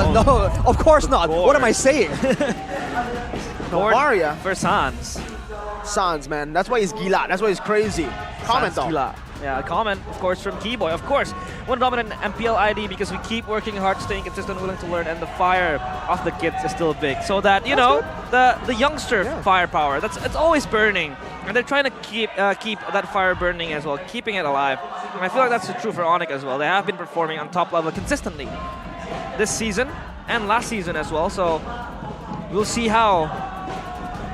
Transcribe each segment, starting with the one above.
but no, of course not. What am I saying? Maria for Sanz. Sanz, man. That's why he's gila. That's why he's crazy. Comment though. Gila. Yeah, a comment, of course, from Kiboy. Of course, one dominant MPL ID because we keep working hard, staying consistent, willing to learn, and the fire of the kids is still big. So that, you know, the youngster firepower, it's always burning. And they're trying to keep that fire burning as well, keeping it alive. And I feel like that's true for Onic as well. They have been performing on top level consistently this season and last season as well. So we'll see how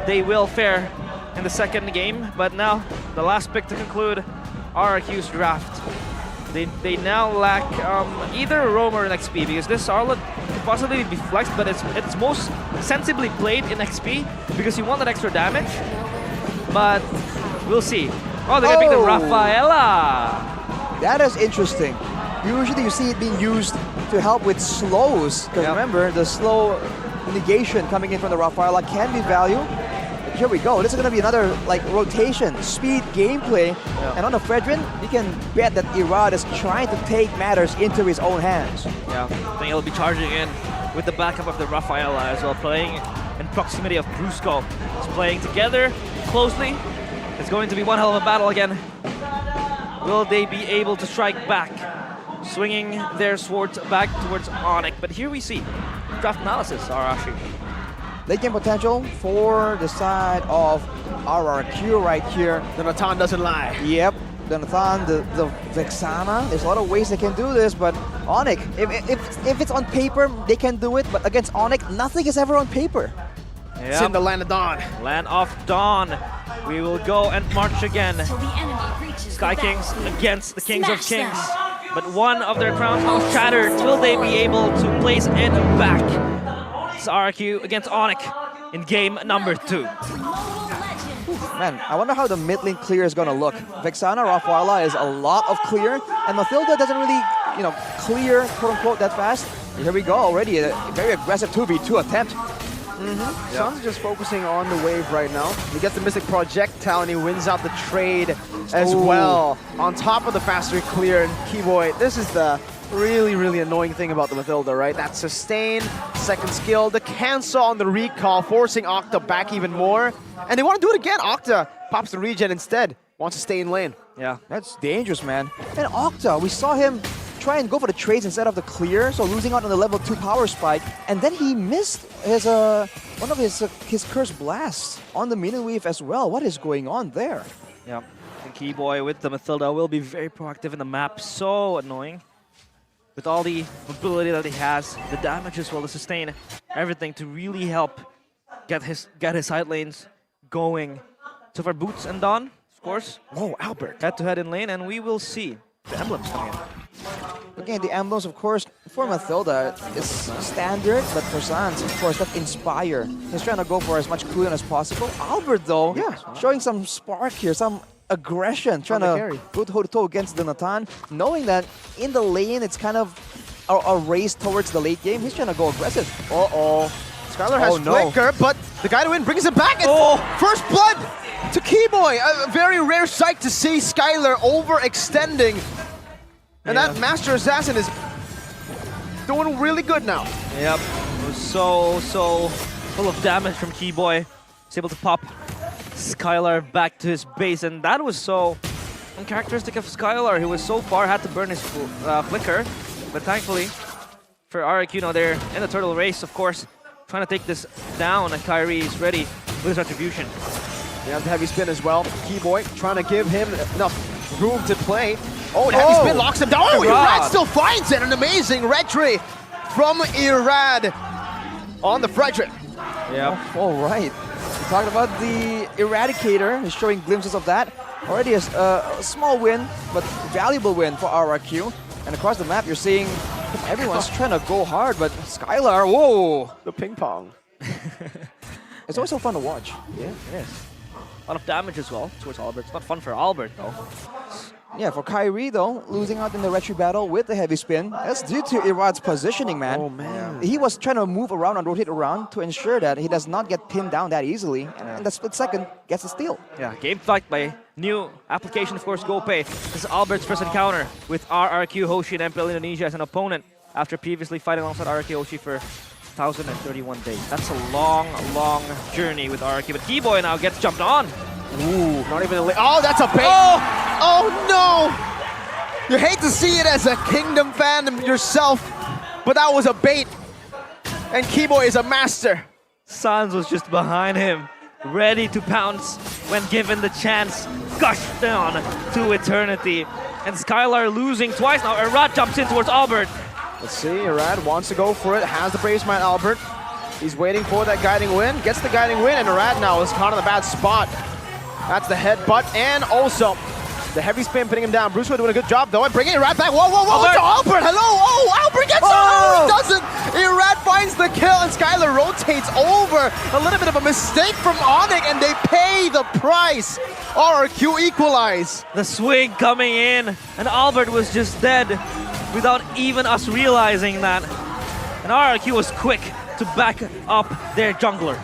they will fare in the second game. But now, the last pick to conclude RRQ's draft. They now lack either Roam or an XP because this Charlotte could possibly be flexed, but it's most sensibly played in XP because you want that extra damage. But we'll see. Oh, they're gonna pick the Rafaela. That is interesting. Usually you see it being used to help with slows. Because remember, the slow negation coming in from the Rafaela can be value. Here we go. This is going to be another like rotation, speed gameplay. And on the Fredrin, you can bet that Irad is trying to take matters into his own hands. Yeah, I think he'll be charging in with the backup of the Rafaela as well, playing in proximity of Brusko. It's playing together closely. It's going to be one hell of a battle again. Will they be able to strike back? Swinging their swords back towards Onic. But here we see draft analysis, Arashi. Late game potential for the side of RRQ right here. Donn doesn't lie. Yep, Donn, the Vexana. There's a lot of ways they can do this, but Onic, if it's on paper, they can do it. But against Onic, nothing is ever on paper. Yep. It's in the land of Donn. Land of Donn. We will go and march again. Sky Kings against the Kings of Kings. But one of their crowns was shattered. Will they be able to place it back? It's RRQ against Onic in game number 2. Man, I wonder how the mid lane clear is going to look. Vexana, Rafaela is a lot of clear, and Mathilda doesn't really, you know, clear, quote-unquote, that fast. Here we go already, a very aggressive 2v2 attempt. Sanz is just focusing on the wave right now. He gets the Mystic Projectile and he wins out the trade as well. On top of the faster clear and Kiboy, this is the really annoying thing about the Mathilda, right? That sustain, second skill, the cancel on the recall, forcing Octa back even more. And they want to do it again. Octa pops the regen instead, wants to stay in lane. Yeah, that's dangerous, man. And Octa, we saw him try and go for the trades instead of the clear, so losing out on the level 2 power spike, and then he missed his one of his cursed blasts on the minion weave as well. What is going on there? Yeah, and Kiboy with the Mathilda will be very proactive in the map. So annoying. With all the mobility that he has, the damage as well, the sustain, everything to really help get his side lanes going. So for Boots and Donn, of course. Whoa, Albert. Head-to-head in lane, and we will see the emblems coming in. Again, the emblems, of course, for Mathilda is standard, but for Sanz, of course, that Inspire. He's trying to go for as much cooldown as possible. Albert, though, showing some spark here, some aggression, trying to go toe-to-toe against Donn, knowing that in the lane, it's kind of a race towards the late game. He's trying to go aggressive. Uh-oh. Skylar has flicker, but the guy to win brings it back. First blood to Kiboy. A very rare sight to see Skylar overextending. And that Master Assassin is doing really good now. Yep. It was so full of damage from Kiboy. He's able to pop Skylar back to his base, and that was so uncharacteristic of Skylar. He was so far, had to burn his flicker. But thankfully, for RRQ, you know, they're in the turtle race, of course, trying to take this down, and Kairi is ready with his retribution. They have the heavy spin as well. Kiboy trying to give him enough room to play. Oh, the heavy spin locks him down. Oh, Irad still finds it. An amazing retry from Irad on the Fredrin. Yeah. All right. We talked about the Eradicator. He's showing glimpses of that. Already a small win, but valuable win for RRQ. And across the map, you're seeing everyone's trying to go hard, but Skylar, whoa! The ping pong. It's always so fun to watch. Yeah, it is. A lot of damage as well towards Albert. It's not fun for Albert, though. Yeah, for Kairi, though, losing out in the retry battle with the heavy spin, that's due to Irad's positioning, man. Oh, man. He was trying to move around and rotate around to ensure that he does not get pinned down that easily. And in the split second, gets a steal. Yeah, game fight by new application, of course, GoPay. This is Albert's first encounter with RRQ Hoshi and MPL Indonesia as an opponent. after previously fighting alongside RRQ Hoshi for 1,031 days. That's a long, long journey with RRQ. But kiboy now gets jumped on. Ooh, not even a oh, that's a bait. Oh no! You hate to see it as a Kingdom fan yourself, but that was a bait. And kiboy is a master. Sanz was just behind him, ready to pounce when given the chance. Gushed down to eternity. And Skylar losing twice now. Irad jumps in towards Albert. Let's see, Irad wants to go for it, has the Brave Smite Albert. He's waiting for that guiding win, gets the guiding win, and Irad now is caught in a bad spot. That's the headbutt, and also the heavy spin putting him down. Brusko doing a good job though, and bringing Irad back. Whoa, whoa, whoa, Albert. it's Albert, hello! Oh, Albert gets it! Doesn't! Irad finds the kill, and Skylar rotates over. A little bit of a mistake from Onic, and they pay the price. RRQ equalize. The swing coming in, and Albert was just dead without even us realizing that. And RRQ was quick to back up their jungler.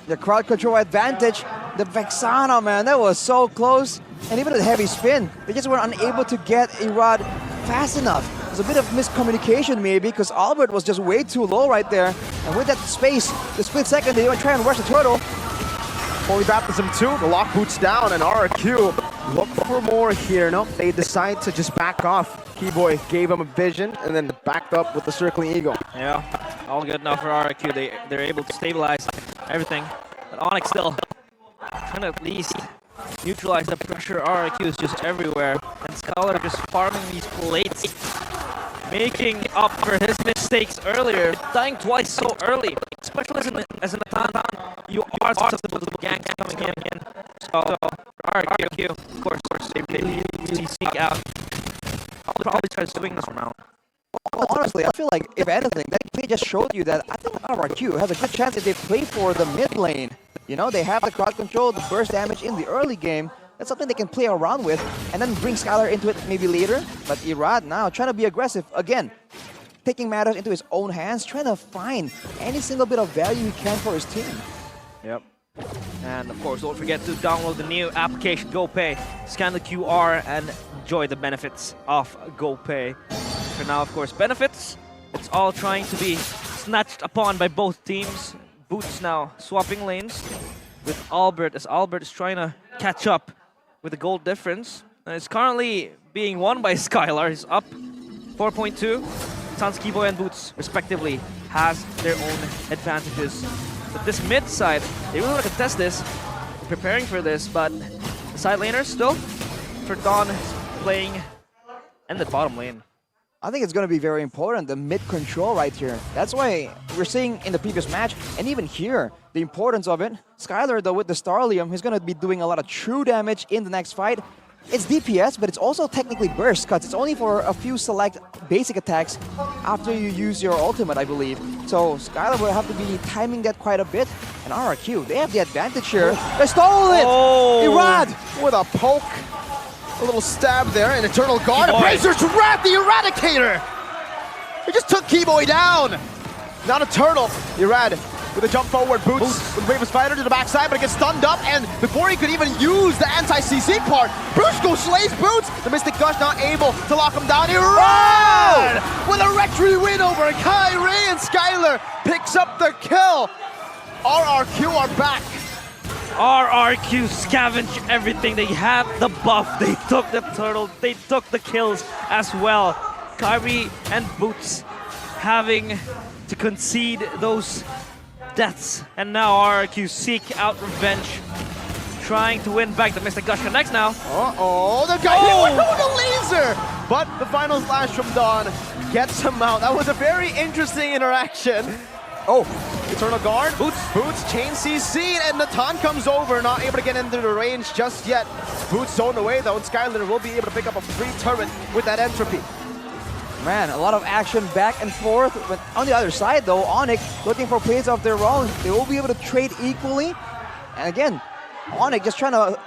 The crowd control advantage. The Vexana, man, that was so close. And even the heavy spin, they just were unable to get Irad fast enough. There's a bit of miscommunication maybe, because Albert was just way too low right there. And with that space, the split second, they were trying to rush the turtle. Holy Baptism 2, the lock boots down, and RRQ look for more here. Nope, they decide to just back off. Kiboy gave him a vision, and then backed up with the circling eagle. Yeah, all good now for RRQ. They're able to stabilize everything. But Onic still trying to at least neutralize the pressure. RRQ is just everywhere. And Skylar just farming these plates, making up for his mistakes earlier. Dying twice so early, especially as an attack, you are susceptible to the ganks coming in. So RRQ, of course, they really seek out. I'll probably try to swing this round. Well, honestly, I feel like, if anything, that play just showed you that I think RRQ has a good chance if they play for the mid lane. You know, they have the crowd control, the burst damage in the early game. That's something they can play around with and then bring Skylar into it maybe later. But Irad now trying to be aggressive again, taking matters into his own hands, trying to find any single bit of value he can for his team. Yep. And of course, don't forget to download the new application GoPay. Scan the QR and enjoy the benefits of GoPay. For now, of course, benefits. It's all trying to be snatched upon by both teams. Boots now swapping lanes with Albert, as Albert is trying to catch up with the gold difference. And it's currently being won by Skylar. He's up 4.2. Sanz, kiboy, and Boots, respectively, has their own advantages. But this mid side, they really want to contest this, preparing for this, but the side laners still, for donn, playing in the bottom lane. I think it's going to be very important, the mid control right here. That's why we're seeing in the previous match, and even here, the importance of it. Skylar, though, with the Starlium, he's going to be doing a lot of true damage in the next fight. It's DPS, but it's also technically burst cuts. It's only for a few select basic attacks after you use your ultimate, I believe. So Skylar will have to be timing that quite a bit. And RRQ, they have the advantage here. They stole it! Oh. Irad with a poke. A little stab there, an Eternal Guard. Razor's Wrath, the Eradicator! He just took kiboy down! Not a turtle. Irad with a jump forward, Boots with Bravest Fighter to the backside, but it gets stunned up, and before he could even use the anti-CC part, Brusko slays Boots! The Mystic Gush not able to lock him down. Irad with a Rectory win over Kairi, and Skylar picks up the kill. RRQ are back. RRQ scavenged everything. They had the buff, they took the turtle, they took the kills as well. Kairi and Boots having to concede those deaths, and now RRQ seek out revenge, trying to win back. The Mystic Gush connects now. Uh-oh, the guy with the laser! But the final slash from donn gets him out. That was a very interesting interaction. Oh, Eternal Guard, Boots, chain CC, and the taunt comes over, not able to get into the range just yet. Boots zoned away though, and Skylar will be able to pick up a free turret with that entropy. Man, a lot of action back and forth. But on the other side though, Onic looking for plays of their own. They will be able to trade equally. And again, Onic just trying to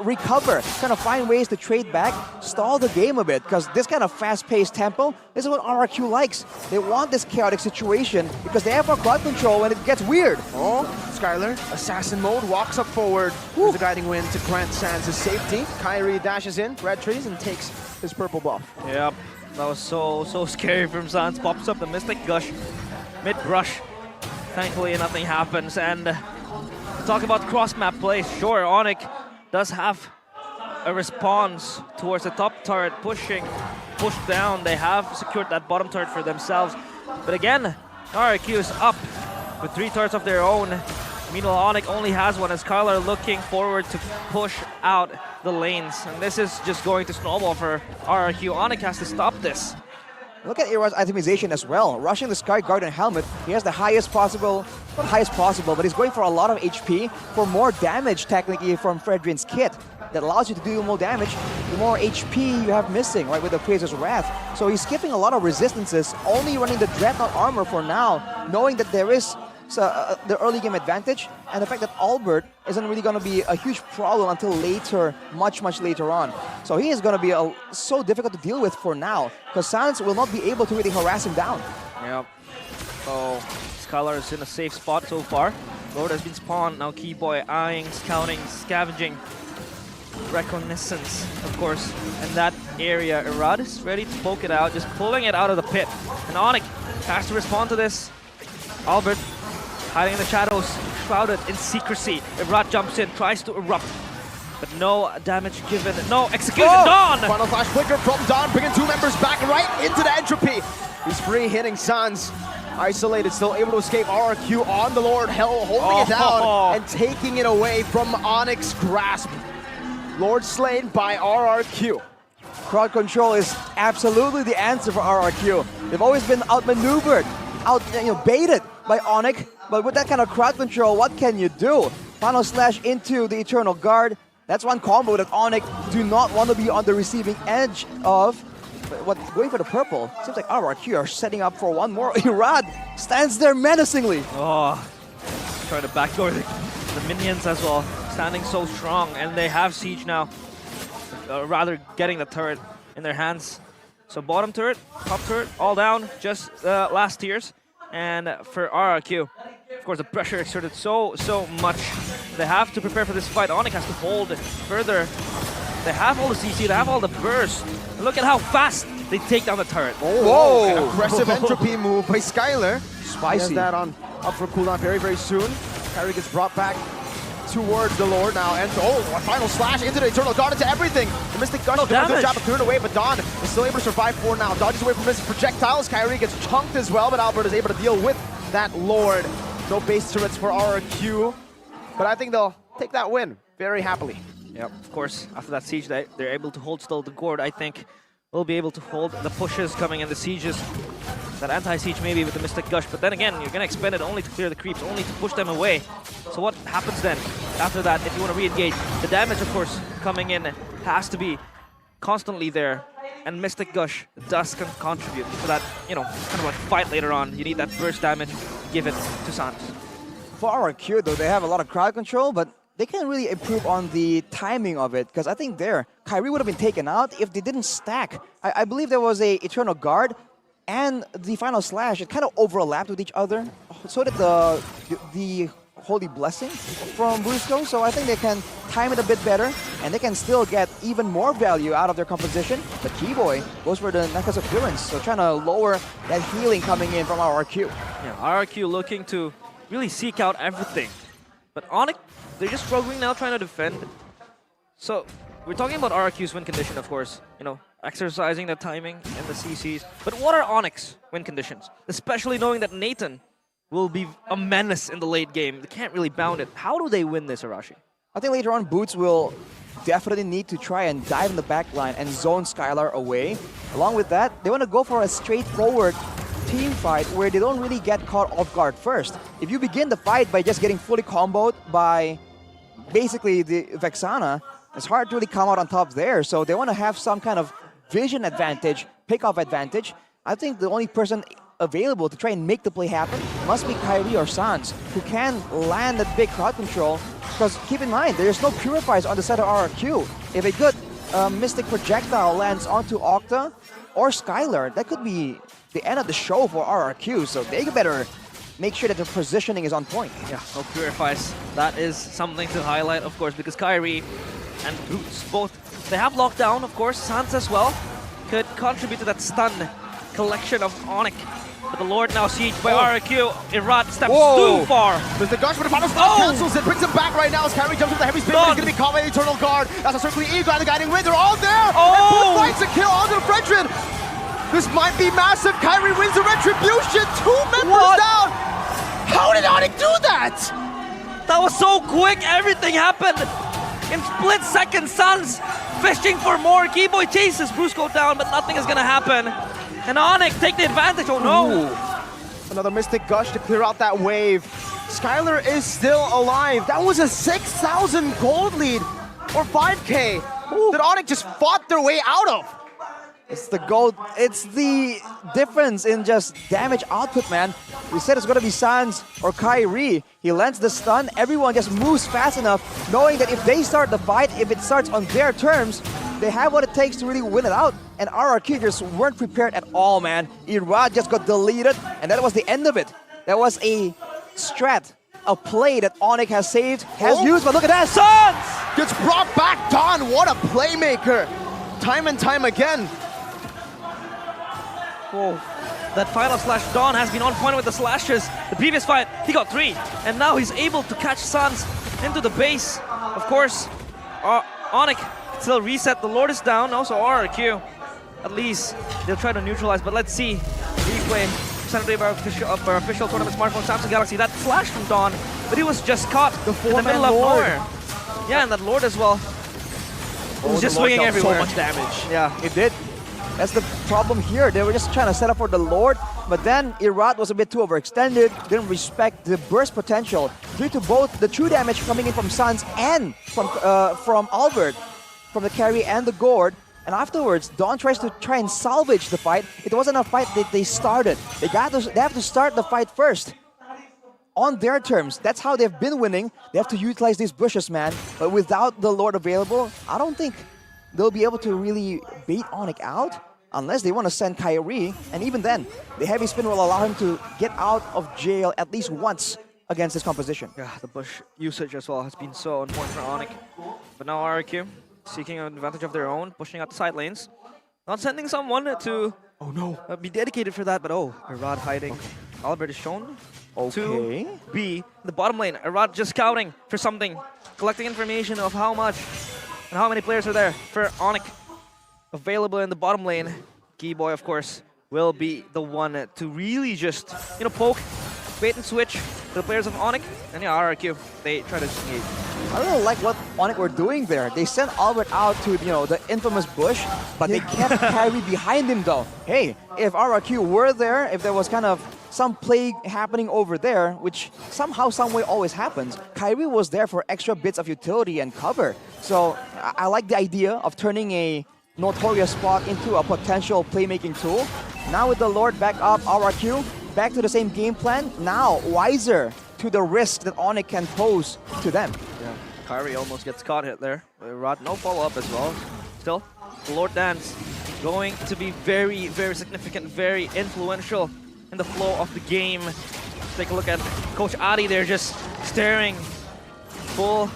recover, trying to find ways to trade back, stall the game a bit, because this kind of fast-paced tempo, this is what RRQ likes. They want this chaotic situation because they have our crowd control when it gets weird. Oh, Skylar, assassin mode, walks up forward. There's a guiding wind to grant Sanz his safety. Kairi dashes in, red trees, and takes his purple buff. Yep. That was so scary from sanz. Pops up the Mystic Gush mid-brush. Thankfully, nothing happens. And talk about cross-map plays. Sure, Onic does have a response towards the top turret, push down. They have secured that bottom turret for themselves. But again, RRQ is up with 3 turrets of their own. Meanwhile, Onic only has one, as Skylar looking forward to push out the lanes. And this is just going to snowball for RRQ. Onic has to stop this. Look at Iran's itemization as well. Rushing the Sky Guardian helmet, he has the highest possible, not highest possible, but he's going for a lot of HP for more damage technically from Fredrin's kit. That allows you to do more damage, the more HP you have missing, right, with the Praiser's Wrath. So he's skipping a lot of resistances, only running the Dreadnought armor for now, knowing that there is the early game advantage, and the fact that Albert isn't really going to be a huge problem until later, much later on. So he is going to be so difficult to deal with for now, because sanz will not be able to really harass him down. Yep. So Skylar is in a safe spot so far. Lord has been spawned, now Kiboy eyeing, scouting, scavenging. Reconnaissance, of course, in that area. Irad is ready to poke it out, just pulling it out of the pit. And Onic has to respond to this. Albert hiding in the shadows, shrouded in secrecy. Irad jumps in, tries to erupt, but no damage given, no execution. Donn! Final flash flicker from Donn, bringing 2 members back right into the entropy. He's free hitting sanz. Isolated, still able to escape. RRQ on the Lord, Hell holding it down and taking it away from Onic's grasp. Lord slain by RRQ. Crowd control is absolutely the answer for RRQ. They've always been outmaneuvered, baited by Onic, but with that kind of crowd control, what can you do? Final slash into the Eternal Guard. That's one combo that Onic do not want to be on the receiving edge of. But going for the purple, seems like RRQ are setting up for one more. Irad stands there menacingly. Oh, trying to backdoor the minions as well. Standing so strong, and they have siege now. Rather getting the turret in their hands. So bottom turret, top turret, all down, just last tiers. And for RRQ, of course, the pressure exerted so much. They have to prepare for this fight. Onic has to hold further. They have all the CC, they have all the burst. Look at how fast they take down the turret. Oh, whoa! Aggressive entropy move by Skylar. Spicy. He has that up for cooldown very soon. Kairi gets brought back towards the Lord now, and a final slash into the Eternal Guard, into everything. The Mystic Gush doing a good job of clearing away, but Donn is still able to survive for now. Dodges away from his projectiles. Kairi gets chunked as well, but Albert is able to deal with that Lord. No base turrets for RRQ, but I think they'll take that win very happily. Yep, of course, after that siege, they're able to hold still the Gourd. I think we'll be able to hold the pushes coming in the sieges. That anti-siege maybe with the Mystic Gush, but then again, you're going to expend it only to clear the creeps, only to push them away. So what happens then after that if you want to re-engage? The damage, of course, coming in has to be constantly there, and Mystic Gush does contribute to that, kind of like fight later on. You need that burst damage, give it to sanz. For RRQ though, they have a lot of crowd control, but they can really improve on the timing of it, because I think kairi would have been taken out if they didn't stack. I believe there was a Eternal Guard and the final slash, it kind of overlapped with each other. So did the Holy Blessing from brusko. So I think they can time it a bit better, and they can still get even more value out of their composition. But Kiboy goes for the Necklace of Clearance, so trying to lower that healing coming in from RRQ. Yeah, RRQ looking to really seek out everything. But Onic, they're just struggling now trying to defend. So we're talking about RRQ's win condition, of course. Exercising the timing and the CCs. But what are Onic's win conditions? Especially knowing that Nathan will be a menace in the late game. They can't really bound it. How do they win this, Arashi? I think later on, Boots will definitely need to try and dive in the back line and zone Skylar away. Along with that, they want to go for a straightforward team fight where they don't really get caught off guard first. If you begin the fight by just getting fully comboed by basically the Vexana, it's hard to really come out on top there. So they want to have some kind of vision advantage, pick-off advantage. I think the only person available to try and make the play happen must be Kairi or sanz, who can land that big crowd control. Because keep in mind, there's no purifiers on the side of RRQ. If a good Mystic Projectile lands onto Octa or Skylar, that could be the end of the show for RRQ. So they better make sure that their positioning is on point. Yeah, no purifies. That is something to highlight, of course, because Kairi and Boots both, they have lockdown, of course, sanz as well. could contribute to that stun collection of Onic. But the Lord now sieged by RRQ. Irad steps too far. Mr. Gush, but the final stop cancels it, brings him back right now as Kairi jumps with the heavy spin, but he's going to be caught by the Eternal Guard. That's a circling eagle and the guiding wind. They're all there! And both fights a kill onto Fredrin. This might be massive. Kairi wins the retribution. 2 members down. How did Onic do that? That was so quick. Everything happened in split seconds. Sanz fishing for more. Kiboy chases brusko down, but nothing is going to happen. And Onic take the advantage. Oh no! Another Mystic Gush to clear out that wave. Skylar is still alive. That was a 6,000 gold lead, or 5K, that Onic just fought their way out of. It's the gold. It's the difference in just damage output, man. We said it's going to be Sanz or Kairi. He lands the stun. Everyone just moves fast enough, knowing that if they start the fight, if it starts on their terms, they have what it takes to really win it out. And RRQ just weren't prepared at all, man. Irad just got deleted, and that was the end of it. That was a strat, a play that Onic has saved, has used, but look at that, Sanz! Gets brought back, Donn. What a playmaker. Time and time again. Whoa. That final slash Donn has been on point with the slashes. The previous fight, he got 3. And now he's able to catch Sanz into the base. Of course, Onic still reset. The Lord is down. Also RRQ. At least they'll try to neutralize. But let's see. Replay presented of our official tournament smartphone Samsung Galaxy. That flash from Donn, but he was just caught in the middle of nowhere. Yeah, and that Lord as well. He was just swinging everywhere. So much damage. Yeah, it did. That's the problem here. They were just trying to set up for the Lord, but then Irad was a bit too overextended, didn't respect the burst potential due to both the true damage coming in from Sanz and from Albert, from the carry and the gourd. And afterwards, Donn tries to and salvage the fight. It wasn't a fight that they started. They have to start the fight first. On their terms. That's how they've been winning. They have to utilize these bushes, man. But without the Lord available, I don't think they'll be able to really bait Onic out unless they want to send Kairi. And even then, the heavy spin will allow him to get out of jail at least once against this composition. Yeah, the bush usage as well has been so important for Onic. But now RRQ seeking an advantage of their own, pushing out the side lanes. Not sending someone to be dedicated for that, but Irad hiding. Okay. Albert is shown to be the bottom lane. Irad just scouting for something, collecting information of how much and how many players are there for Onic available in the bottom lane. Kiboy, of course, will be the one to really just, poke, bait and switch to the players of Onic. And yeah, RRQ, they try to engage. I don't like what Onic were doing there. They sent Albert out to, the infamous bush, but they kept Kairi behind him though. Hey, if RRQ were there, if there was kind of some play happening over there, which somehow, some way always happens, Kairi was there for extra bits of utility and cover. So I like the idea of turning a notorious spot into a potential playmaking tool. Now with the Lord back up, RRQ, back to the same game plan, now wiser to the risk that Onic can pose to them. Yeah, Kairi almost gets caught hit there. Rod, no follow-up as well. Still, the Lord Dance going to be very, very significant, very influential in the flow of the game. Let's take a look at Coach Adi there, just staring, full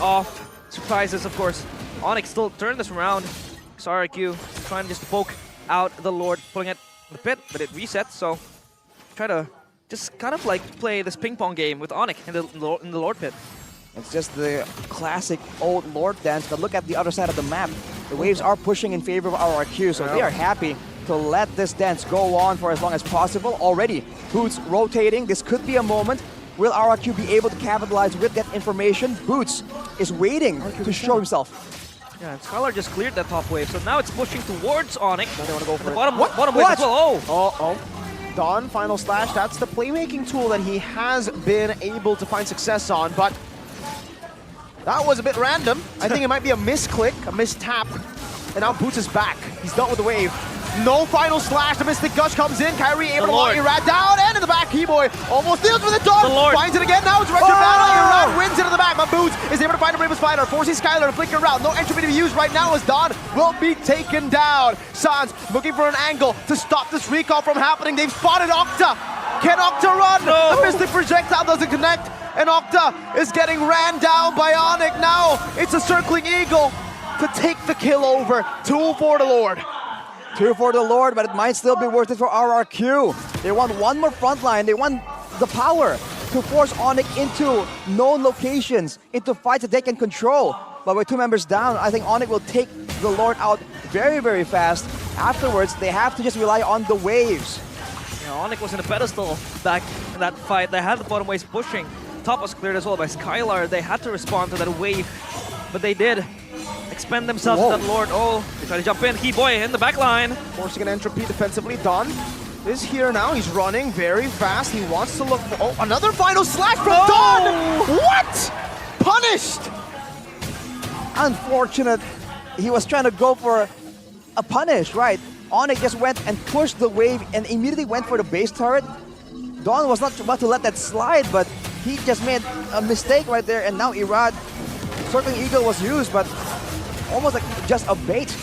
of surprises, of course. Onic still turned this around. RRQ trying just to poke out the Lord, pulling it in the pit, but it resets, so try to just kind of like play this ping pong game with Onic in the Lord pit. It's just the classic old Lord dance, but look at the other side of the map. The waves are pushing in favor of RRQ, so they are happy to let this dance go on for as long as possible. Already, Boots rotating. This could be a moment. Will RRQ be able to capitalize with that information? Boots is waiting to show himself. Yeah, and Skylar just cleared that top wave, so now it's pushing towards Onic. Now they want to go for the bottom wave as well. Donn, final slash. That's the playmaking tool that he has been able to find success on, but that was a bit random. I think it might be a misclick, a mistap, and now Boots is back. He's dealt with the wave. No final slash. The Mystic Gush comes in. Kairi able to lock Irad down, and in the back, Kiboy almost deals with the Donn. Finds it again. Now it's retro battle. Irad wins into the back, but Boots is able to find a Bravest Spider, forcing Skylar to flicker around. No entry to be used right now as Donn will be taken down. Sanz looking for an angle to stop this recall from happening. They've spotted Octa. Can Octa run? No. The Mystic Projectile doesn't connect, and Octa is getting ran down by Onic. Now it's a circling eagle to take the kill over. 2 for the Lord. 2 for the Lord, but it might still be worth it for RRQ. They want one more front line. They want the power to force Onic into known locations, into fights that they can control. But with 2 members down, I think Onic will take the Lord out very, very fast. Afterwards, they have to just rely on the waves. Onic was in a pedestal back in that fight. They had the bottom waves pushing. Top was cleared as well by Skylar. They had to respond to that wave, but they did expend themselves to that Lord. Oh, they try to jump in. Kiboy in the back line. Forcing an entropy defensively. Donn is here now. He's running very fast. He wants to look for... Oh, another final slash from Donn! What? Punished! Unfortunate. He was trying to go for a punish, right? Onic just went and pushed the wave and immediately went for the base turret. Donn was not about to let that slide, but he just made a mistake right there, and now Irad, Circling Eagle was used, but almost like just a bait.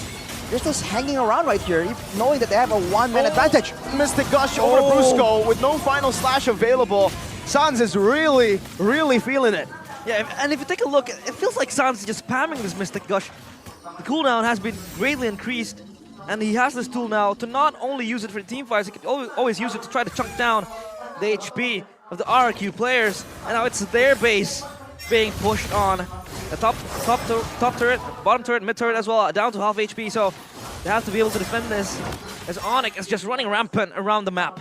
They're just hanging around right here, knowing that they have a one-man advantage. Mystic Gush over Brusko with no final slash available. Sanz is really, really feeling it. Yeah, and if you take a look, it feels like sanz is just spamming this Mystic Gush. The cooldown has been greatly increased, and he has this tool now to not only use it for team fights, he can always use it to try to chunk down the HP of the RRQ players. And now it's their base being pushed on. The top turret, bottom turret, mid turret as well, down to half HP, so they have to be able to defend this, as Onic is just running rampant around the map.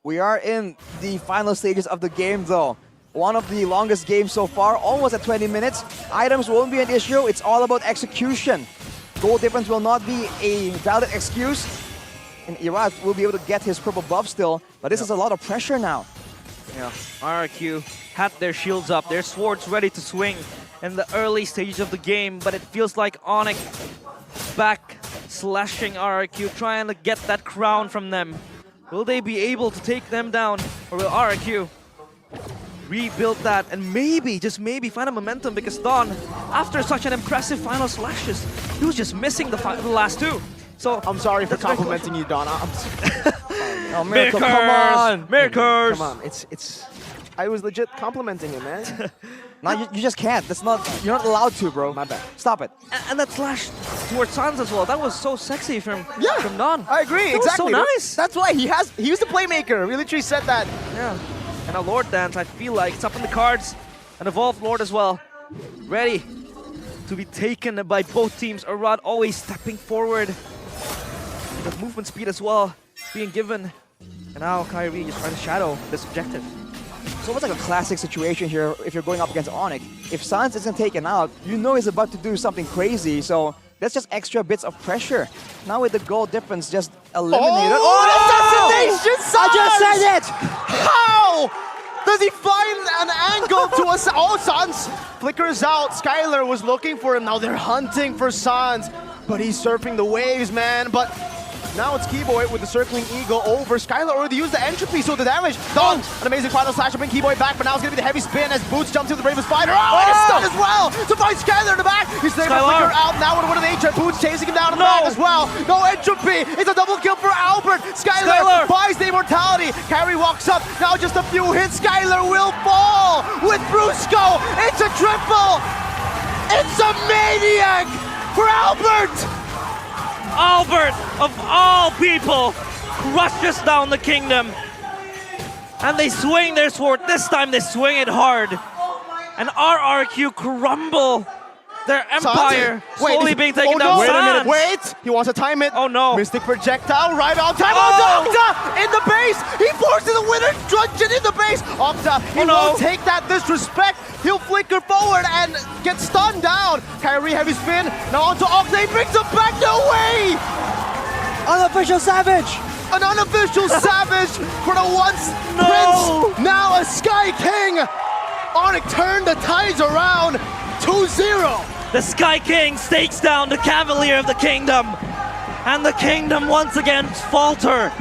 We are in the final stages of the game though. One of the longest games so far, almost at 20 minutes. Items won't be an issue, it's all about execution. Goal difference will not be a valid excuse. And Irad will be able to get his purple buff still, but this is a lot of pressure now. Yeah, RRQ had their shields up, their swords ready to swing in the early stages of the game, but it feels like Onic back slashing RRQ, trying to get that crown from them. Will they be able to take them down, or will RRQ rebuild that and maybe, just maybe, find a momentum? Because Donn, after such an impressive final slashes, he was just missing the last 2. So I'm sorry for complimenting you, Donn. Oh, Miracle, come on! Miracles! Come on, it's. I was legit complimenting him, man. No, you just can't. That's not. You're not allowed to, bro. My bad. Stop it. And that slash towards sanz as well. That was so sexy from Donn. I agree. That exactly. Was so nice. That's why he was the playmaker. We literally said that. Yeah. And a Lord dance, I feel like it's up in the cards. An evolved Lord as well, ready to be taken by both teams. Irad always stepping forward. The movement speed as well being given. And now kairi is trying to shadow this objective. It's almost like a classic situation here if you're going up against Onic. If sanz isn't taken out, you know he's about to do something crazy, so that's just extra bits of pressure. Now with the goal difference just eliminated. Assassination, I just said it! How does he find an angle to us? Oh, Sanz flickers out. Skylar was looking for him. Now they're hunting for Sanz, but he's surfing the waves, man. But now it's Kiboy with the circling eagle over. Skylar already used the entropy, so the damage. Donn, an amazing final slash to bring Kiboy back, but now it's going to be the heavy spin as Boots jumps into the Raven Spider. Oh, and it's stunned as well to find Skylar in the back. He's able to flicker out now with an H. Boots chasing him down in the back as well. No entropy. It's a double kill for Albert. Skylar buys the immortality. Kairi walks up. Now just a few hits. Skylar will fall with Brusko. It's a triple. It's a maniac for Albert. Albert, of all people, crushes down the kingdom. And they swing their sword. This time they swing it hard. And RRQ crumble. Their empire slowly being taken down. Wait a minute, wait! He wants to time it. Oh no. Mystic projectile right on time. Oh, Octa in the base! He forces the winner dungeon in the base! Octa, he won't take that disrespect. He'll flicker forward and get stunned down. Kairi heavy spin. Now onto Octa. He brings him back. No way! Unofficial Savage! An unofficial Savage for the once Prince, now a Sky King! Onic turned the tides around. 2-0. The Sky King stakes down the Cavalier of the Kingdom. And the Kingdom once again falter